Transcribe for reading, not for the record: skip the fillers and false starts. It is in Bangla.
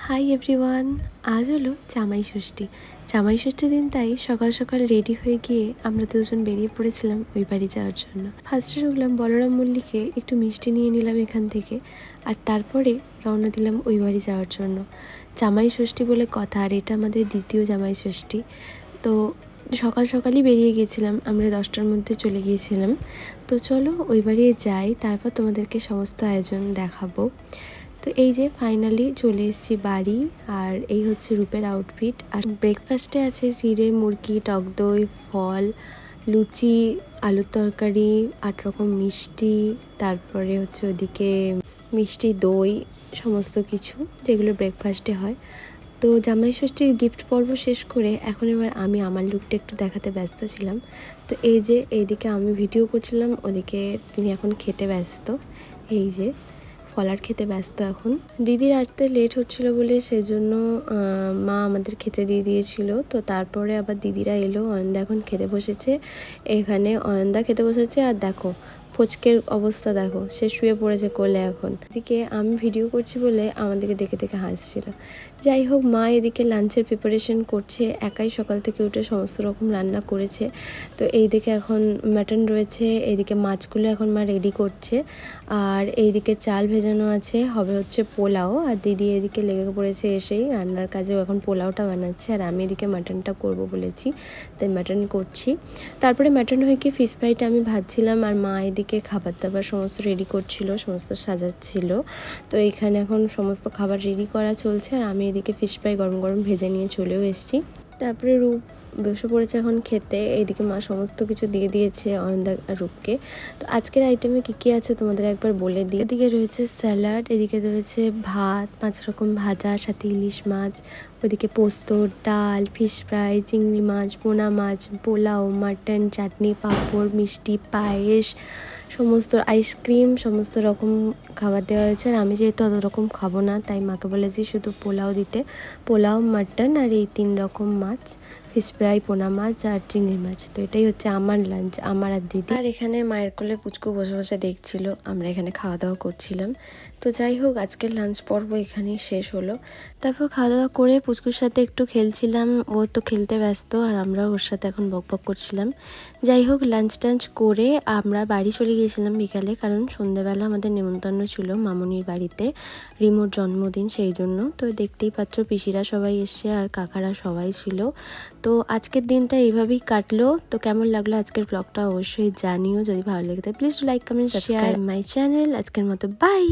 হাই এভরিওয়ান, আজ হলো জামাই ষষ্ঠী। জামাই ষষ্ঠীর দিন তাই সকাল সকাল রেডি হয়ে গিয়ে আমরা দুজন বেরিয়ে পড়েছিলাম ওই বাড়ি যাওয়ার জন্য। ফার্স্টে ঢুকলাম বলরাম মল্লিকে, একটু মিষ্টি নিয়ে নিলাম এখান থেকে, আর তারপরে রওনা দিলাম ওই বাড়ি যাওয়ার জন্য। জামাই ষষ্ঠী বলে কথা, আর এটা আমাদের দ্বিতীয় জামাই ষষ্ঠী। তো সকাল সকালই বেরিয়ে গিয়েছিলাম, আমরা 10টার মধ্যে চলে গিয়েছিলাম। তো চলো ওই বাড়ি যাই, তারপর তোমাদেরকে সমস্ত আয়োজন দেখাবো। তো এই যে ফাইনালি চলে এসেছি বাড়ি, আর এই হচ্ছে রূপের আউটফিট। আর ব্রেকফাস্টে আছে জিরে মুরগি, টক দই, ফল, লুচি, আলুর তরকারি, 8 রকম মিষ্টি, তারপরে হচ্ছে ওদিকে মিষ্টি দই, সমস্ত কিছু যেগুলো ব্রেকফাস্টে হয়। তো জামাই ষষ্ঠীর গিফট পর্ব শেষ করে এখন এবার আমি আমার লুকটা একটু দেখাতে ব্যস্ত ছিলাম। তো এই যে এইদিকে আমি ভিডিও করছিলাম, ওদিকে তিনি এখন খেতে ব্যস্ত। এই যে ফলার খেতে ব্যস্ত এখন। দিদির আসতে লেট হচ্ছিলো বলে সেজন্য মা আমাদের খেতে দিয়ে দিয়েছিল। তো তারপরে আবার দিদিরা এলো, অয়নদা এখন খেতে বসেছে। এখানে অয়নদা খেতে বসেছে, আর দেখো ফচকের অবস্থা দেখো, সে শুয়ে পড়েছে কোলে। এখন এদিকে আমি ভিডিও করছি বলে আমাদেরকে দেখে দেখে হাসছিল। যাই হোক, মা এদিকে লাঞ্চের প্রিপারেশন করছে, একাই সকাল থেকে উঠে সমস্ত রকম রান্না করেছে। তো এইদিকে এখন মাটন রয়েছে, এইদিকে মাছগুলো এখন মা রেডি করছে, আর এইদিকে চাল ভেজানো আছে, হবে হচ্ছে পোলাও। আর দিদি এদিকে লেগে পড়েছে এসেই রান্নার কাজেও, এখন পোলাওটা বানাচ্ছে, আর আমি এদিকে মাটনটা করব বলেছি, তাই মাটন করছি। তারপরে মাটন হয়ে গিয়ে ফিশ ফ্রাইটা আমি ভাজছিলাম, আর মা এদিকে খাবার দাবার সমস্ত রেডি করছিল, সমস্ত সাজাচ্ছিল। তো এখানে এখন সমস্ত খাবার রেডি করা চলছে, আর আমি এদিকে ফিশ ফ্রাই গরম গরম ভেজে নিয়ে চলেও এসেছি। তারপরে রূপ বসে পড়েছে এখন খেতে। এইদিকে মা সমস্ত কিছু দিয়ে দিয়েছে অয়নদা আর রূপকে। তো আজকের আইটেমে কী কী আছে তোমাদের একবার বলে দিই। এদিকে রয়েছে স্যালাড, এদিকে রয়েছে ভাত, 5 রকম ভাজা, সাথে ইলিশ মাছ, ওদিকে পোস্ত, ডাল, ফিশ ফ্রাই, চিংড়ি মাছ, পোনা মাছ, পোলাও, মাটন, চাটনি, পাঁপড়, মিষ্টি, পায়েস, সমস্ত আইসক্রিম, সমস্ত রকম খাবার দেওয়া হয়েছে। আর আমি যেহেতু অত রকম খাবো না, তাই মাকে বলেছি শুধু পোলাও দিতে। পোলাও, মাটন আর এই 3 রকম মাছ, ফিশ ফ্রাই, পোনা মাছ আর চিংড়ি মাছ। তো এটাই হচ্ছে আমার লাঞ্চ, আমার আর দিদি। আর এখানে মায়ের কোলে পুচকু বসে বসে দেখছিল, আমরা এখানে খাওয়া দাওয়া করছিলাম। তো যাই হোক, আজকের লাঞ্চ পর্ব এখানেই শেষ হলো। তারপর খাওয়া দাওয়া করে পুচকুর সাথে একটু খেলছিলাম, ও তো খেলতে ব্যস্ত, আর আমরাও ওর সাথে এখন বকবক করছিলাম। যাই হোক, লাঞ্চ টাঞ্চ করে আমরা বাড়ি চলে গিয়েছিলাম বিকালে, কারণ সন্ধ্যেবেলা আমাদের নেমন্তন্ন ছিল মামুনির বাড়িতে, রিমোর জন্মদিন, সেই জন্য। তো দেখতেই পাচ্ছ পিসিরা সবাই এসছে, আর কাকারা সবাই ছিল। তো আজকের দিনটা এইভাবেই কাটলো। তো কেমন লাগলো আজকের ব্লগটা অবশ্যই জানিও, যদি ভালো লেগে থাকে please like, comment, subscribe my channel. আজকের মতো বাই।